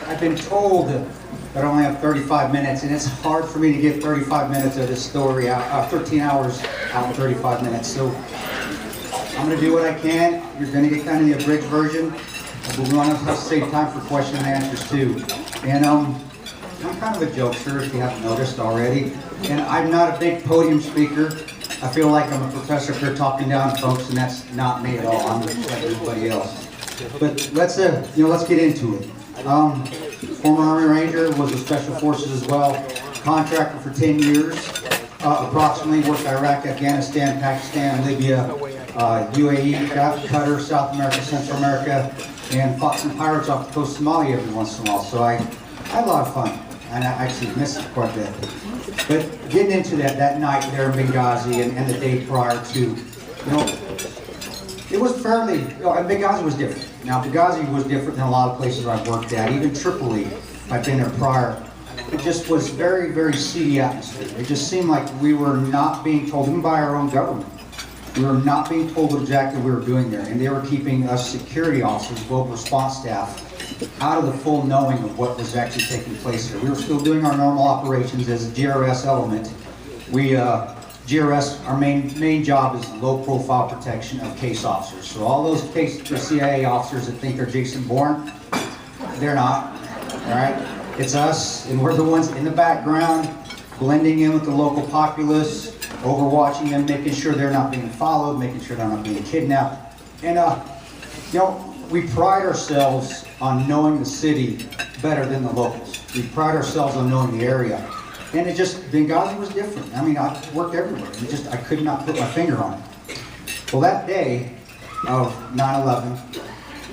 I've been told that I only have 35 minutes, and it's hard for me to get 35 minutes of this story out, 13 hours out in 35 minutes. So I'm going to do what I can. You're going to get kind of the abridged version, but we want to save time for question and answers too. And I'm kind of a jokester, if you haven't noticed already. And I'm not a big podium speaker. I feel like I'm a professor here talking down folks, and that's not me at all. I'm just like everybody else. But let's get into it. Former Army Ranger, was a Special Forces as well. Contractor for 10 years, approximately. Worked Iraq, Afghanistan, Pakistan, Libya, UAE, Qatar, South America, Central America, and fought some pirates off the coast of Somalia every once in a while. So I had a lot of fun, and I actually missed it quite a bit. But getting into that night there in Benghazi and the day prior to, it was fairly, and Benghazi was different. Now, Benghazi was different than a lot of places I've worked at. Even Tripoli, I've been there prior. It just was very, very seedy atmosphere. It just seemed like we were not being told, even by our own government, we were not being told what exactly we were doing there. And they were keeping us security officers, global response staff, out of the full knowing of what was actually taking place here. We were still doing our normal operations as a GRS element. GRS, our main job is low-profile protection of case officers. So all those CIA officers that think they're Jason Bourne, they're not, all right? It's us, and we're the ones in the background, blending in with the local populace, overwatching them, making sure they're not being followed, making sure they're not being kidnapped. And, we pride ourselves on knowing the city better than the locals. We pride ourselves on knowing the area. And Benghazi was different. I mean, I worked everywhere. I could not put my finger on it. Well, that day of 9/11,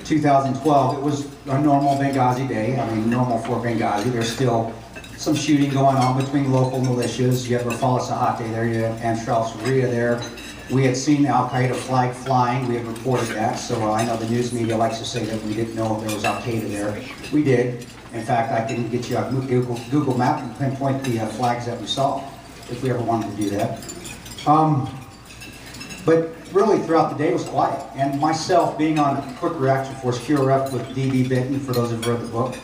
2012, it was a normal Benghazi day. I mean, normal for Benghazi. There's still some shooting going on between local militias. You have Rafal Sahate there, you have Ansar al-Sharia there. We had seen the Al-Qaeda flag flying. We had reported that. So I know the news media likes to say that we didn't know there was Al-Qaeda there. We did. In fact, I can get you a Google map and pinpoint the flags that we saw, if we ever wanted to do that. But really, throughout the day, it was quiet. And myself, being on Quick Reaction Force, QRF with D.B. Benton, for those who've read the book,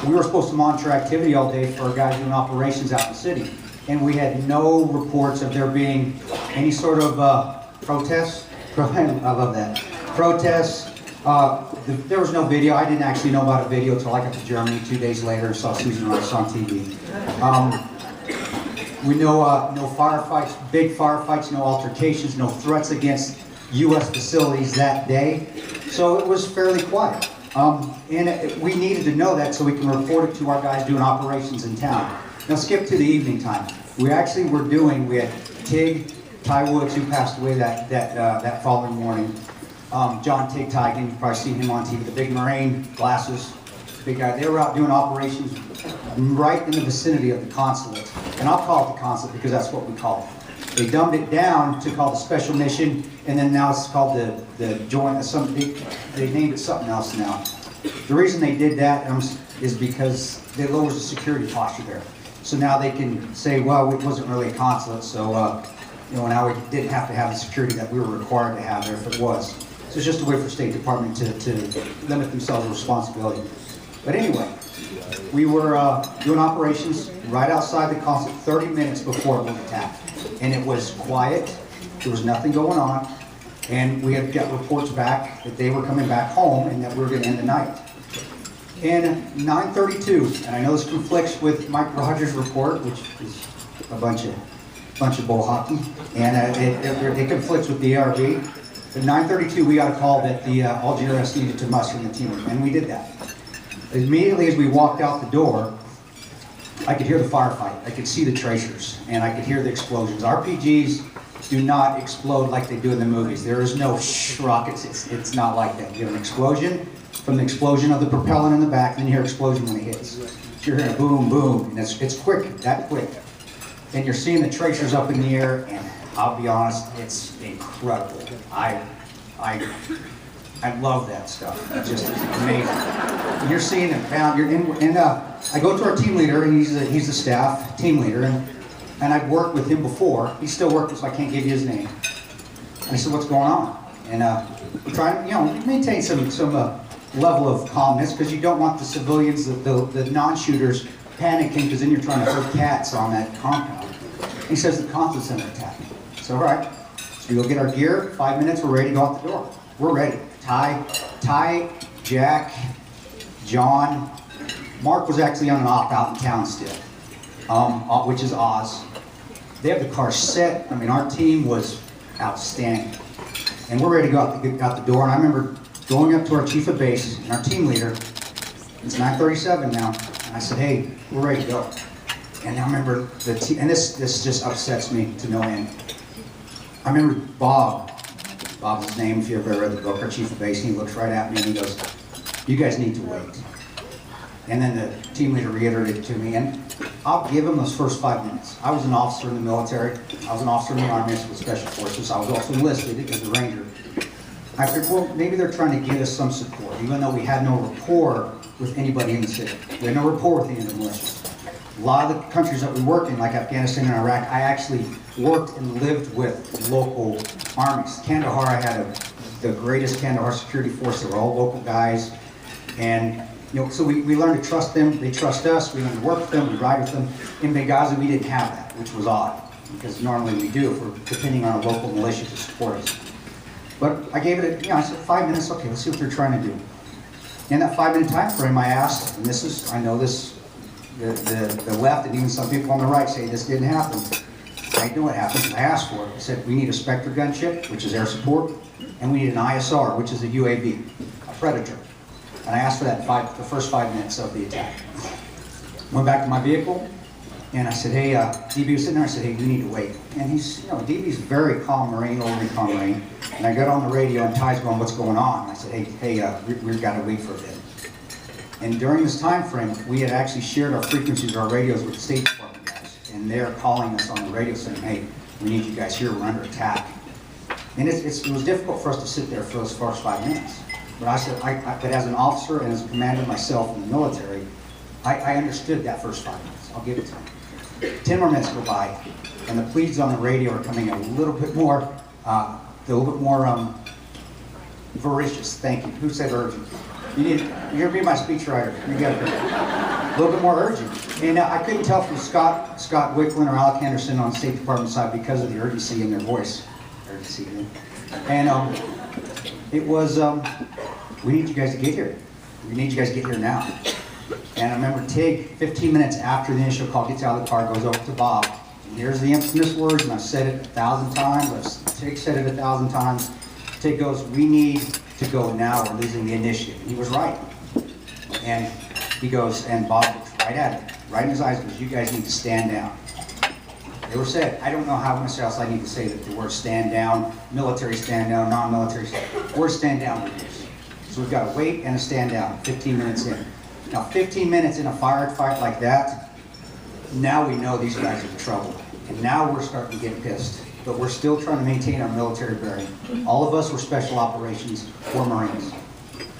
we were supposed to monitor activity all day for our guys doing operations out in the city. And we had no reports of there being any sort of protests. I love that. Protests. There was no video. I didn't actually know about a video until I got to Germany 2 days later and saw Susan Rice on TV. We know no firefights, big firefights, no altercations, no threats against U.S. facilities that day. So it was fairly quiet. We needed to know that so we can report it to our guys doing operations in town. Now skip to the evening time. We had Tig, Ty Woods, who passed away that following morning. John Tig Tigan, you've probably seen him on TV, the big Marine, glasses, big guy. They were out doing operations right in the vicinity of the consulate. And I'll call it the consulate because that's what we call it. They dumbed it down to call it the special mission, and then now it's called the joint, they named it something else now. The reason they did that is because they lowered the security posture there. So now they can say, well, it wasn't really a consulate, so now we didn't have to have the security that we were required to have there if it was. So it's just a way for State Department to limit themselves of responsibility. But anyway, we were doing operations right outside the consulate 30 minutes before it was attacked. And it was quiet, there was nothing going on, and we had got reports back that they were coming back home and that we were going to end the night. And 9:32, and I know this conflicts with Mike Rogers' report, which is a bunch of bull hockey, and it conflicts with the ARB. At 9:32, we got a call that all GRS needed to muster in the team room, and we did that. Immediately as we walked out the door, I could hear the firefight. I could see the tracers, and I could hear the explosions. RPGs do not explode like they do in the movies. There is no rockets. It's not like that. You have an explosion. From the explosion of the propellant in the back, then you hear explosion when it hits. So you're hearing a boom, boom, and it's quick, that quick. And you're seeing the tracers up in the air, and I'll be honest, it's incredible. I love that stuff. It's just amazing. And you're seeing it found. I go to our team leader, and he's the staff team leader, and I've worked with him before. He's still working, so I can't give you his name. And I said, "What's going on?" And we're trying, maintain some level of calmness because you don't want the civilians, the non-shooters, panicking because then you're trying to herd cats on that compound. He says the consulate's under attack. So all right, so we go get our gear. 5 minutes, we're ready to go out the door. We're ready. Ty, Jack, John, Mark was actually on an opt-out in town still, which is Oz. They have the car set. I mean, our team was outstanding. And we're ready to go out the door. And I remember going up to our chief of base and our team leader. It's 9:37 now. And I said, hey, we're ready to go. And I remember and this just upsets me to no end. I remember Bob's his name, if you ever read the book, our chief of base, and he looks right at me and he goes, you guys need to wait. And then the team leader reiterated it to me, and I'll give him those first 5 minutes. I was an officer in the military. I was an officer in the Army with Special Forces. I was also enlisted as a Ranger. I figured, well, maybe they're trying to give us some support, even though we had no rapport with anybody in the city. We had no rapport with any of the militias. A lot of the countries that we worked in, like Afghanistan and Iraq, I actually worked and lived with local armies. Kandahar, I had the greatest Kandahar security force. They were all local guys. And so we learned to trust them, they trust us, we learned to work with them, we ride with them. In Benghazi, we didn't have that, which was odd, because normally we do if we're depending on our local militia to support us. But I gave it, I said 5 minutes, okay, let's see what they're trying to do. In that 5 minute time frame, I asked, and this is, I know this, the left and even some people on the right say this didn't happen. I know what happened, I asked for it. I said, we need a Spectre gunship, which is air support, and we need an ISR, which is a UAV, a Predator. And I asked for that the first 5 minutes of the attack. Went back to my vehicle, and I said, hey, DB was sitting there, I said, hey, we need to wait. And he's, DB's a very calm Marine, old recon Marine. And I got on the radio, and Ty's going, what's going on? And I said, hey, we've got to wait for a bit. And during this time frame, we had actually shared our frequencies, our radios with the State Department guys. And they're calling us on the radio saying, hey, we need you guys here, we're under attack. And it was difficult for us to sit there for those first 5 minutes. But I said, but as an officer and as a commander myself in the military, I understood that first 5 minutes. I'll give it to him. 10 more minutes go by, and the pleads on the radio are coming a little bit more, voracious. Thank you. Who said urgent? You're gonna be my speechwriter. You got it. A little bit more urgent. And I couldn't tell from Scott Wicklund or Alec Henderson on the State Department side because of the urgency in their voice. Urgency. And it was, we need you guys to get here. We need you guys to get here now. And I remember Tig, 15 minutes after the initial call, gets out of the car, goes over to Bob. And here's the infamous words, and I've said it 1,000 times. Tig said it 1,000 times. Tig goes, we need to go now, we're losing the initiative. And he was right. And he goes, and Bob looks right at him, right in his eyes, goes, you guys need to stand down. They were said, I don't know how much else I need to say that the word stand down, military stand down, non-military stand down. Word stand down we use. So we've got a wait and a stand down, 15 minutes in. Now 15 minutes in a firefight like that, now we know these guys are in trouble. And now we're starting to get pissed. But we're still trying to maintain our military bearing. All of us were special operations or Marines.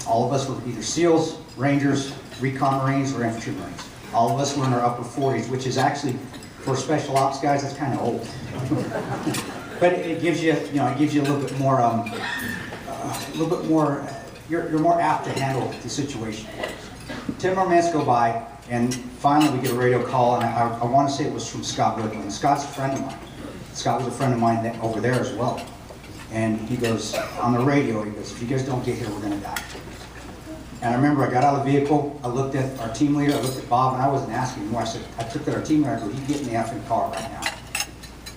All of us were either SEALs, Rangers, Recon Marines, or Infantry Marines. All of us were in our upper 40s, which is actually, for special ops guys, that's kind of old. But it gives you, it gives you a little bit more, you're more apt to handle the situation. 10 more minutes go by, and finally we get a radio call, and I want to say it was from Scott Woodland. Scott's a friend of mine. Scott was a friend of mine over there as well. And he goes, on the radio, he goes, if you guys don't get here, we're going to die. And I remember I got out of the vehicle, I looked at our team leader, I looked at Bob, and I wasn't asking anymore. I said, I took at our team leader, I go, you get in the effing car right now.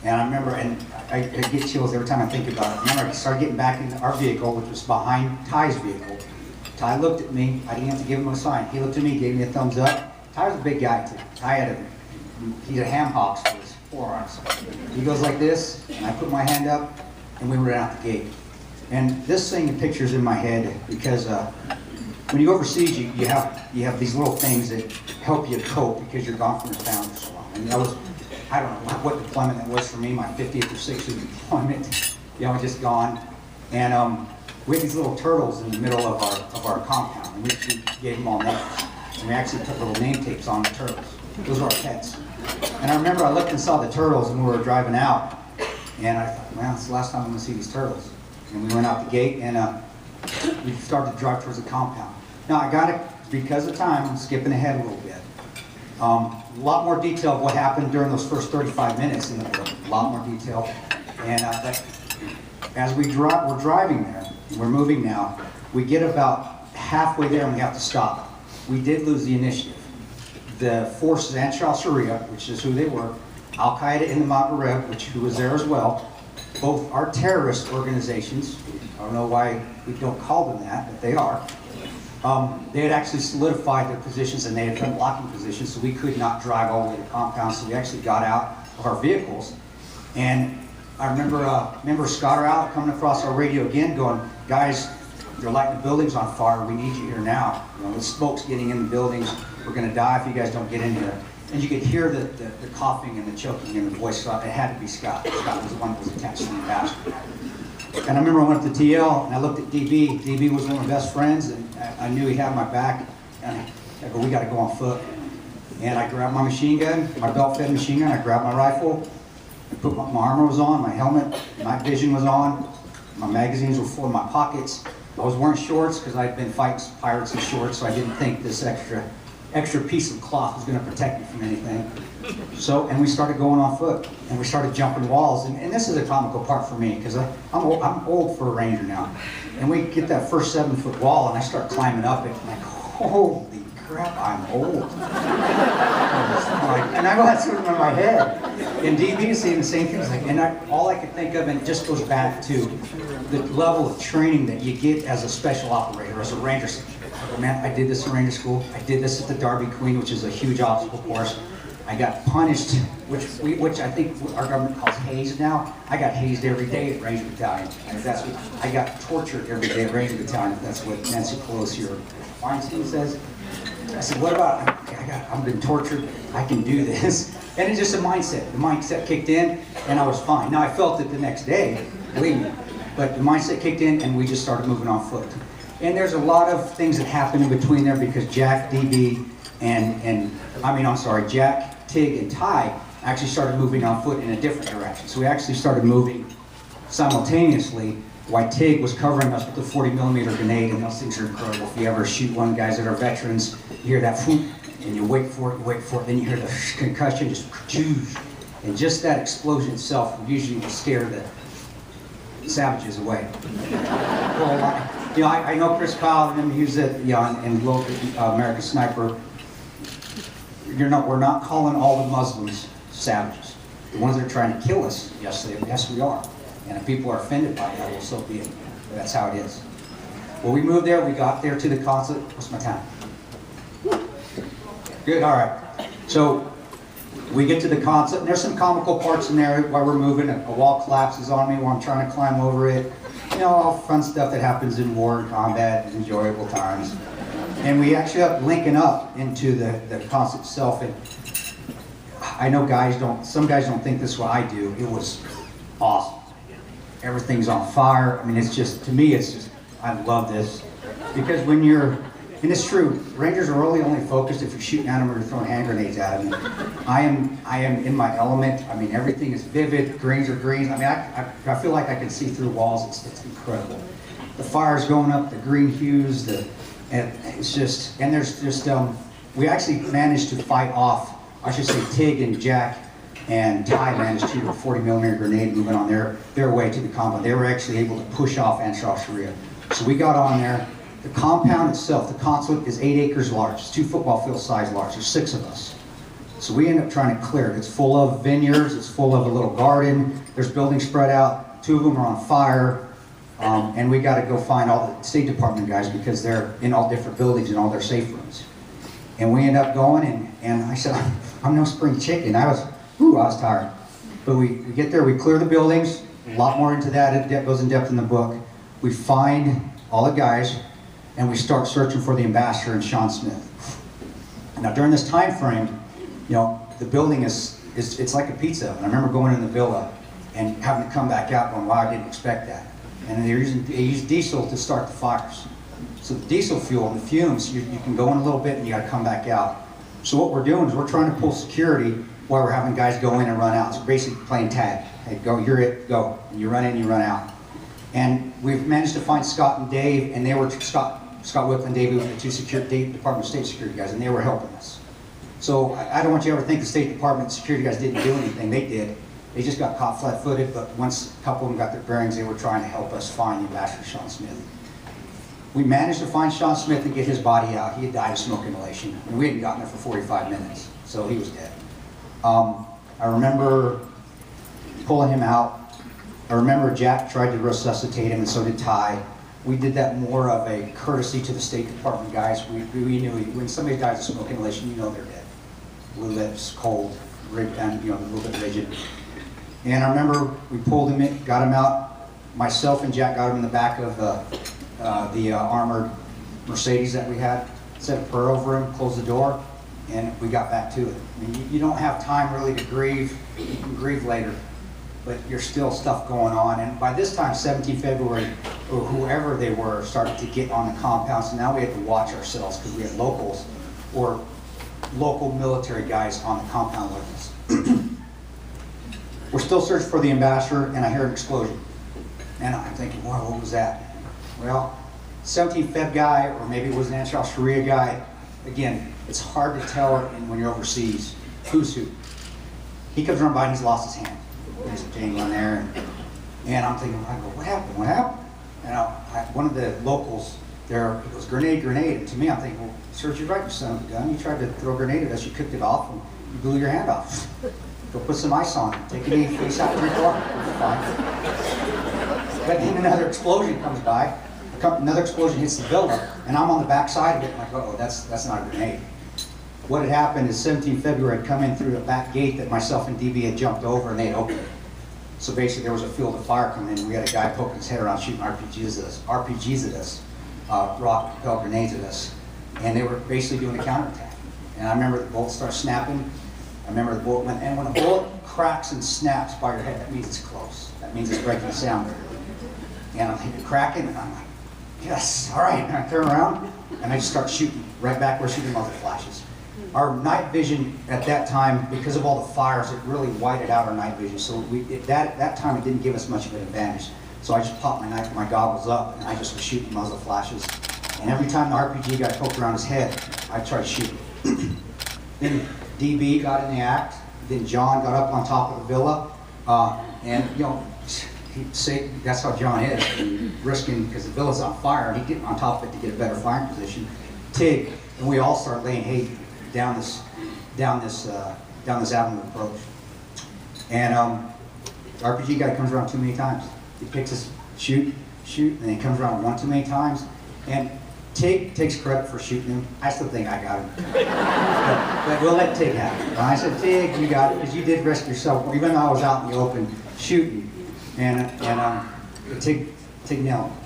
And I remember, and I get chills every time I think about it. I remember I started getting back in our vehicle, which was behind Ty's vehicle. Ty looked at me, I didn't have to give him a sign. He looked at me, gave me a thumbs up. Ty was a big guy too. Ty he had ham hocks for his forearms. He goes like this, and I put my hand up, and we ran out the gate. And this thing pictures in my head because when you go overseas, you have these little things that help you cope because you're gone from your family for so long. And that was, I don't know what deployment that was for me, my 50th or 60th deployment, just gone. And we had these little turtles in the middle of our compound, and we gave them all names. And we actually put little name tapes on the turtles. Those were our pets. And I remember I looked and saw the turtles, and we were driving out, and I thought, well, it's the last time I'm going to see these turtles. And we went out the gate, and we started to drive towards the compound. Now I got to, because of time, I'm skipping ahead a little bit. A lot more detail of what happened during those first 35 minutes in the book. A lot more detail. And as we're driving there, we're moving now, we get about halfway there and we have to stop. We did lose the initiative. The forces, Ansar al-Sharia, which is who they were, Al-Qaeda in the Maghreb, who was there as well, both are terrorist organizations. I don't know why we don't call them that, but they are. They had actually solidified their positions and they had done blocking positions, so we could not drive all the way to the compound, so we actually got out of our vehicles. And I remember Scott or Al coming across our radio again going, guys, they're lighting the buildings on fire, we need you here now. You know, the smoke's getting in the buildings, we're gonna die if you guys don't get in here. And you could hear the coughing and the choking in the voice. It had to be Scott. Scott was the one that was attached to the pastor. And I remember I went up to TL and I looked at DB. DB was one of my best friends, and I knew he had my back. And I go, we got to go on foot. And I grabbed my machine gun, my belt-fed machine gun. I grabbed my rifle. I put my armor was on, my helmet, my vision was on. My magazines were full in my pockets. I was wearing shorts because I'd been fighting pirates in shorts, so I didn't think this extra piece of cloth was going to protect me from anything. So, and we started going on foot, and we started jumping walls, and this is a comical part for me, because I'm old for a ranger now. And we get that first 7-foot wall, and I start climbing up it, and I'm like, holy crap, I'm old. And I go, that's sort of in my head. And DB is saying the same thing, like, and all I could think of, and it just goes back to the level of training that you get as a special operator, as a ranger. I go, man, I did this in ranger school, I did this at the Derby Queen, which is a huge obstacle course. I got punished, which I think our government calls hazed now. I got hazed every day at Ranger Battalion. I got tortured every day at Ranger Battalion, if that's what Nancy Pelosi or Weinstein says. I said, what about, I've been tortured, I can do this. And it's just a mindset. The mindset kicked in, and I was fine. Now, I felt it the next day, believe me. But the mindset kicked in, and we just started moving on foot. And there's a lot of things that happen in between there, because Jack, DB, Jack, Tig, and Ty actually started moving on foot in a different direction. So we actually started moving simultaneously while Tig was covering us with the 40mm grenade, and those things are incredible. If you ever shoot one, guys that are veterans, you hear that whoop, and you wait for it, then you hear the concussion, just choose. And just that explosion itself usually will scare the savages away. You know, I know Kris Kyle, and he used it, in local American Sniper. We're not calling all the Muslims savages. The ones that are trying to kill us, yes we are. And if people are offended by that, well, so be it. That's how it is. Well, we moved there, we got there to the consulate. What's my time? Good, all right. So we get to the consulate, and there's some comical parts in there while we're moving. A wall collapses on me while I'm trying to climb over it. You know, all fun stuff that happens in war and combat, enjoyable times. And we actually up linking up into the consulate itself. And I know some guys don't think this is what I do. It was awesome. Everything's on fire. I mean, to me, I love this. Because when and it's true, Rangers are really only focused if you're shooting at them or you're throwing hand grenades at them. I am in my element. I mean, everything is vivid, greens are greens. I mean, I feel like I can see through walls. It's incredible. The fire's going up, the green hues, and it's just, and there's just, we actually managed to fight off, I should say Tig and Jack and Ty managed to, a 40mm grenade moving on their way to the compound. They were actually able to push off Ansar al-Sharia. So we got on there. The compound itself, the consulate, is 8 acres large. It's 2 football field size large. There's 6 of us. So we end up trying to clear it. It's full of vineyards. It's full of a little garden. There's buildings spread out. 2 of them are on fire. And we got to go find all the State Department guys because they're in all different buildings and all their safe rooms. And we end up going, and I said, I'm no spring chicken. I was tired. But we get there, we clear the buildings. A lot more into that. It goes in depth in the book. We find all the guys, and we start searching for the ambassador and Sean Smith. Now during this time frame, you know, the building it's like a pizza oven. I remember going in the villa and having to come back out going, wow, I didn't expect that. And they use diesel to start the fires. So the diesel fuel and the fumes, you can go in a little bit and you gotta come back out. So what we're doing is we're trying to pull security while we're having guys go in and run out. It's basically playing tag. Hey, go, you're it, go. And you run in, you run out. And we've managed to find Scott and Dave, and Scott Whipple and David were the two Department of State security guys, and they were helping us. So I don't want you to ever think the State Department security guys didn't do anything. They did. They just got caught flat-footed, but once a couple of them got their bearings, they were trying to help us find the Ambassador Sean Smith. We managed to find Sean Smith and get his body out. He had died of smoke inhalation, and we hadn't gotten there for 45 minutes, so he was dead. I remember pulling him out. I remember Jack tried to resuscitate him, and so did Ty. We did that more of a courtesy to the State Department guys. We knew when somebody dies of smoke inhalation, you know they're dead. Blue lips, cold, and a little bit rigid. And I remember we pulled him in, got him out. Myself and Jack got him in the back of the armored Mercedes that we had. Said a prayer over him, closed the door, and we got back to it. I mean, you don't have time really to grieve. You can grieve later, but there's still stuff going on. And by this time, 17 February, or whoever they were, started to get on the compound. So now we had to watch ourselves because we had locals or local military guys on the compound with us. We're still searching for the ambassador, and I hear an explosion. And I'm thinking, wow, what was that? Well, 17 Feb guy, or maybe it was an Ansar Sharia guy. Again, it's hard to tell when you're overseas who's who. He comes around by and he's lost his hand. There's a jangle in there, and I'm thinking, I go, what happened? What happened? And one of the locals there, he goes, grenade, grenade. And to me, I'm thinking, well, sir, you're right, you son of a gun. You tried to throw a grenade at us, you cooked it off, and you blew your hand off. Go put some ice on it. Take it in, face out, drink water. Fine. But then another explosion comes by. Another explosion hits the building, and I'm on the back side of it. I'm like, oh, that's not a grenade. What had happened is 17 February had come in through the back gate that myself and DB had jumped over, and they had opened it. So basically, there was a field of fire coming in, and we had a guy poking his head around shooting RPGs at us, rock-propelled grenades at us, and they were basically doing a counterattack. And I remember the bullets start snapping. I remember the bullet went, and when a bullet cracks and snaps by your head, that means it's close. That means it's breaking the sound barrier. And I'm thinking, cracking, and I'm like, yes, all right. And I turn around, and I just start shooting right back. We're shooting muzzle flashes. Our night vision at that time, because of all the fires, it really whited out our night vision. So that time, it didn't give us much of an advantage. So I just popped my goggles up, and I just was shooting muzzle flashes. And every time the RPG guy poked around his head, I tried shooting. Then DB got in the act. Then John got up on top of the villa, and that's how John is, risking because the villa's on fire, and he'd get on top of it to get a better firing position. Tig, and we all start laying hay down this avenue approach. And the RPG guy comes around too many times. He picks us, shoot, and he comes around one too many times. And Tig takes credit for shooting him. I still think I got him. but we'll let Tig have it. And I said, Tig, you got it, because you did risk yourself. Even though I was out in the open shooting, and Tig nailed him.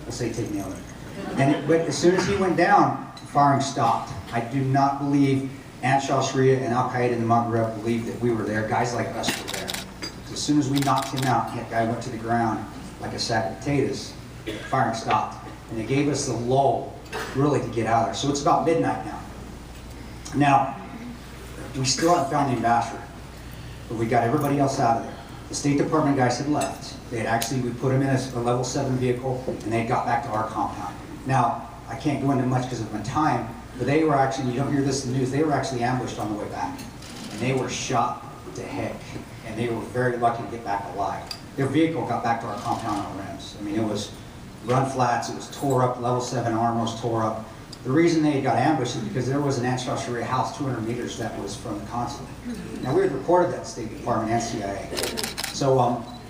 We'll say Tig nailed him. But as soon as he went down, the firing stopped. I do not believe Ansar Sharia and Al-Qaeda in the Maghreb believed that we were there. Guys like us were there. So as soon as we knocked him out, that guy went to the ground like a sack of potatoes. Firing stopped. And it gave us the lull, really, to get out of there. So it's about midnight now. Now, we still haven't found the ambassador, but we got everybody else out of there. The State Department guys had left. we put them in a level 7 vehicle, and they got back to our compound. Now, I can't go into much because of my time, but they were actually, you don't hear this in the news, they were actually ambushed on the way back. And they were shot to heck, and they were very lucky to get back alive. Their vehicle got back to our compound on rims. I mean, it was run flats, it was tore up, level 7 armor was tore up. The reason they got ambushed is because there was an Ansar house 200 meters that was from the consulate. Now, we had reported that to State Department and CIA. So,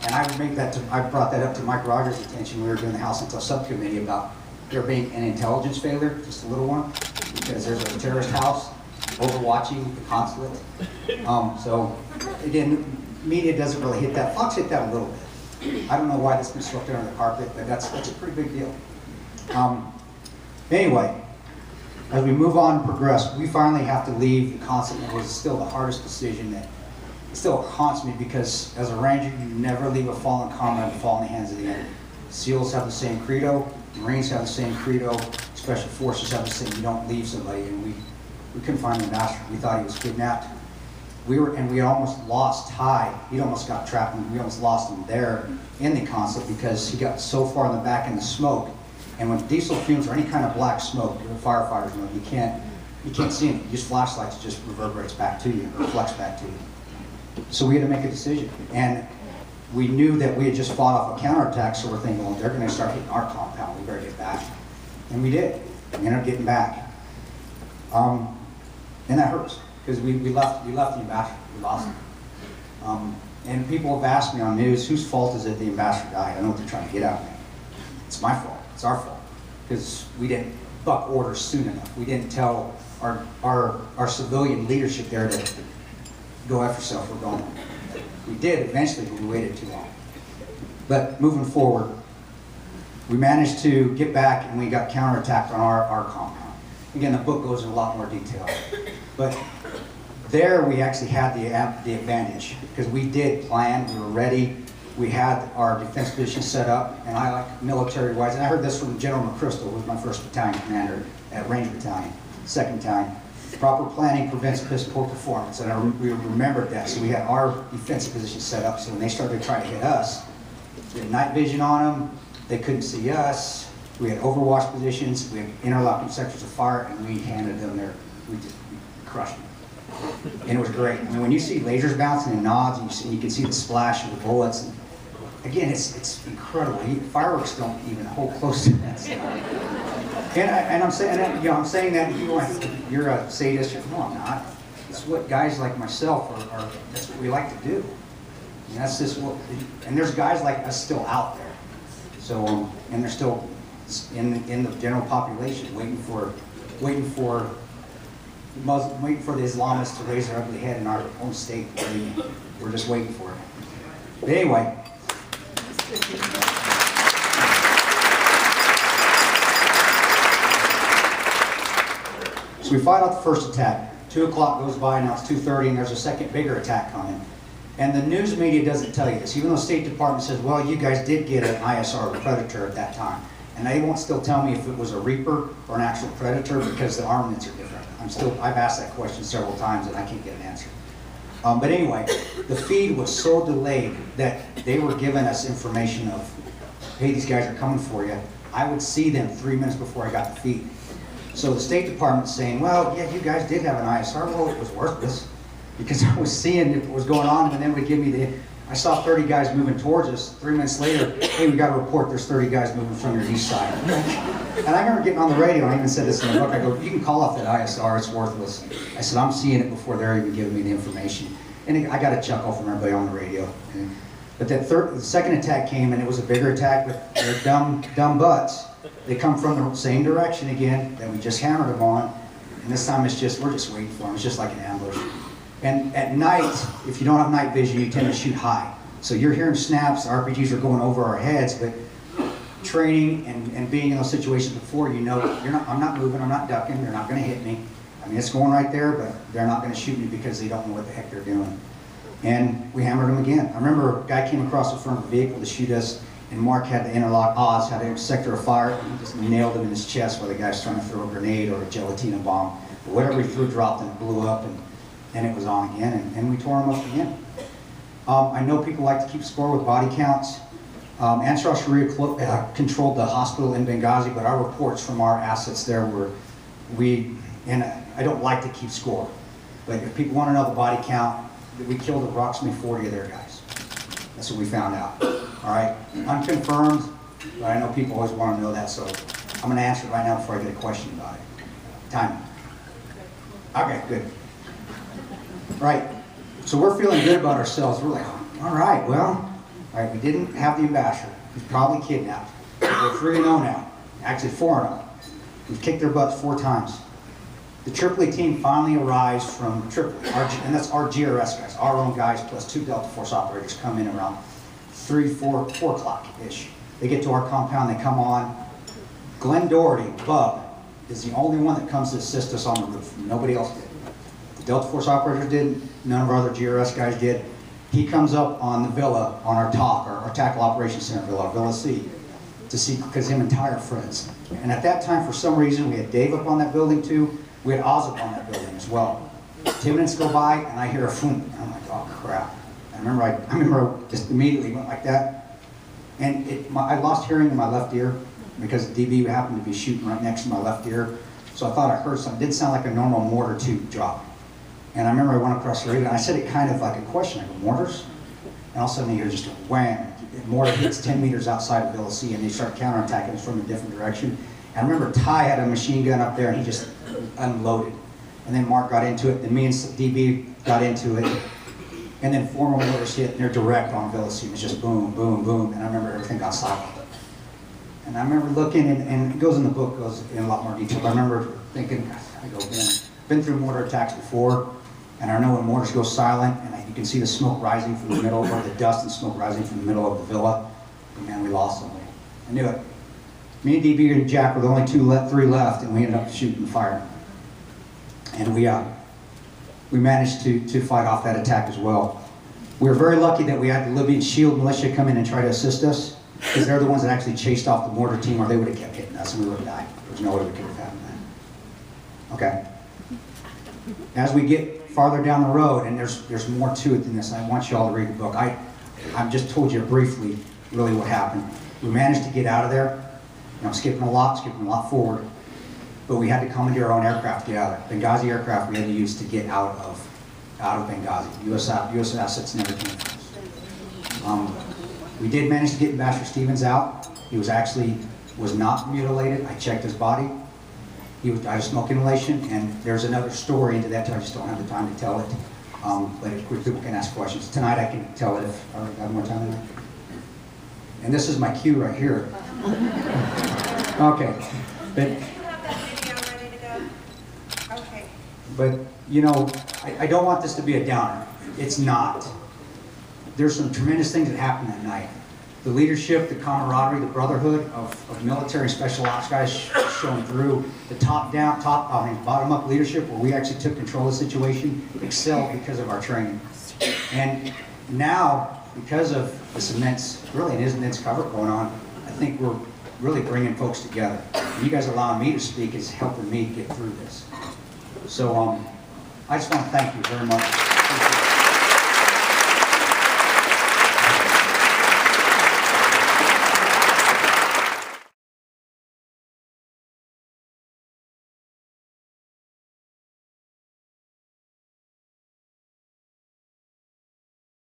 and I brought that up to Mike Rogers' attention. We were doing the House Intel Subcommittee about there being an intelligence failure, just a little one, because there's a terrorist house overwatching the consulate. So, again, media doesn't really hit that. Fox hit that a little bit. I don't know why that's been swept under the carpet, but that's a pretty big deal. Anyway, as we move on and progress, we finally have to leave the consulate. It was still the hardest decision that still haunts me, because as a ranger, you never leave a fallen comrade to fall in the hands of the enemy. SEALs have the same credo, Marines have the same credo, Special Forces have the same. You don't leave somebody, and we couldn't find the master. We thought he was kidnapped. We almost lost Ty. He almost got trapped, and we almost lost him there in the consulate because he got so far in the back in the smoke, And when diesel fumes or any kind of black smoke, the firefighters know you can't see them. Use flashlights, it just reverberates back to you, reflects back to you. So we had to make a decision. And we knew that we had just fought off a counterattack, so we're thinking, well, they're going to start hitting our compound. We better get back. And we did. We ended up getting back. And that hurts, because we left the ambassador. We lost him. And people have asked me on news, whose fault is it the ambassador died? I know what they're trying to get at me. It's my fault. It's our fault. Because we didn't buck orders soon enough. We didn't tell our civilian leadership there to go after yourself, we're going. We did eventually, but we waited too long. But moving forward, we managed to get back and we got counterattacked on our compound. Again, the book goes in a lot more detail. But there we actually had the advantage because we did plan, we were ready, we had our defense position set up, and I like military-wise, and I heard this from General McChrystal, who was my first battalion commander at Ranger Battalion, 2nd Battalion. Proper planning prevents piss poor performance, and we remembered that, so we had our defensive position set up, so when they started trying to hit us, we had night vision on them, they couldn't see us, we had overwatch positions, we had interlocking sectors of fire, and we handed them we crushed them. And it was great. I mean, when you see lasers bouncing and nods, and you can see the splash of the bullets, and again, it's incredible. Fireworks don't even hold close to that stuff. And I'm saying that, I'm saying that you're a sadist. No, I'm not. It's what guys like myself are. That's what we like to do. And that's just what. And there's guys like us still out there. So, and they're still in the general population, waiting for the Islamists to raise their ugly head in our own state. We're just waiting for it. But anyway. So we fight out the first attack. 2 o'clock goes by, now it's 2:30, and there's a second bigger attack coming. And the news media doesn't tell you this, even though the State Department says, well, you guys did get an ISR, a Predator at that time. And they won't still tell me if it was a Reaper or an actual Predator because the armaments are different. I've asked that question several times and I can't get an answer. But anyway, the feed was so delayed that they were giving us information of, hey, these guys are coming for you. I would see them 3 minutes before I got the feed. So the State Department's saying, well, yeah, you guys did have an ISR. Well, it was worthless because I was seeing what was going on, and then would give me I saw 30 guys moving towards us. 3 minutes later, hey, we got a report there's 30 guys moving from your east side. And I remember getting on the radio, I even said this in the book, I go, you can call off that ISR, it's worthless. I said, I'm seeing it before they're even giving me the information. And I got a chuckle from everybody on the radio. But the second attack came, and it was a bigger attack, but they're dumb butts. They come from the same direction again that we just hammered them on. And this time we're just waiting for them. It's just like an ambush. And at night, if you don't have night vision, you tend to shoot high. So you're hearing snaps, RPGs are going over our heads, but training and being in those situations before, I'm not moving, I'm not ducking, they're not going to hit me. I mean, it's going right there, but they're not going to shoot me because they don't know what the heck they're doing. And we hammered them again. I remember a guy came across the front of the vehicle to shoot us, and Mark had the interlock, Oz had a sector of fire, and he just nailed him in his chest while the guy's trying to throw a grenade or a gelatina bomb. But whatever he threw dropped and it blew up, and it was on again, and we tore him up again. I know people like to keep score with body counts. Ansar al-Sharia controlled the hospital in Benghazi, but our reports from our assets there were, and I don't like to keep score, but if people want to know the body count, we killed approximately 40 of their guys. That's what we found out. All right, unconfirmed, but I know people always want to know that, so I'm going to answer it right now before I get a question about it. Time. Okay, good. Right, so we're feeling good about ourselves. We're like, all right, we didn't have the ambassador. He's probably kidnapped. We're 3-0 now, actually 4-0. We've kicked their butts 4 times. The Tripoli team finally arrives from Tripoli, and that's our GRS guys, our own guys plus 2 Delta Force operators come in around 4 o'clock-ish. They get to our compound, they come on. Glenn Doherty, Bub, is the only one that comes to assist us on the roof. Nobody else did. The Delta Force operators did, none of our other GRS guys did. He comes up on the villa, on our TOC, our Tackle Operations Center villa, our Villa C, to see, because him and Ty are friends. And at that time, for some reason, we had Dave up on that building too. We had Oz up on that building as well. 2 minutes go by, and I hear a boom, and I'm like, oh crap. I remember I just immediately went like that. And I lost hearing in my left ear. because the DB happened to be shooting right next to my left ear. So I thought I heard something. It didn't sound like a normal mortar tube drop. And I remember I went across the radio and I said it kind of like a question. I go, mortars? And all of a sudden you hear just a wham. The mortar hits 10 meters outside of Villa C and they start counterattacking us from a different direction. And I remember Ty had a machine gun up there and he just unloaded. And then Mark got into it, and me and DB got into it. And then 4 more mortars hit and they're direct on Villa C. It was just boom, boom, boom. And I remember everything got silent. And I remember looking, and it goes in the book, goes in a lot more detail. But I remember thinking, I go, been through mortar attacks before, and I know when mortars go silent, and you can see the smoke rising from the middle, or the dust and smoke rising from the middle of the villa. And man, we lost somebody. I knew it. Me and DB and Jack were the only 3 left, and we ended up shooting and firing. And we managed to fight off that attack as well. We were very lucky that we had the Libyan Shield militia come in and try to assist us, because they're the ones that actually chased off the mortar team, or they would have kept hitting us and we would have died. There's no way we could have happened that. Okay. As we get farther down the road, and there's more to it than this, I want you all to read the book. I've just told you briefly really what happened. We managed to get out of there. I'm skipping a lot forward, but we had to commandeer our own aircraft to get out of there. Benghazi aircraft we had to use to get out of Benghazi. U.S. assets never came from us. We did manage to get Ambassador Stevens out. He was not mutilated. I checked his body. He died of smoke inhalation, and there's another story into that. I just don't have the time to tell it. But if people can ask questions tonight, I can tell it if I have more time tonight. And this is my cue right here. Okay, but you have that video ready to go? Okay. But you know, I don't want this to be a downer. It's not. There's some tremendous things that happened that night. The leadership, the camaraderie, the brotherhood of military and special ops guys showing through. The bottom up leadership, where we actually took control of the situation, excelled because of our training. And now, because of this immense cover going on, I think we're really bringing folks together. And you guys allowing me to speak is helping me get through this. So I just want to thank you very much.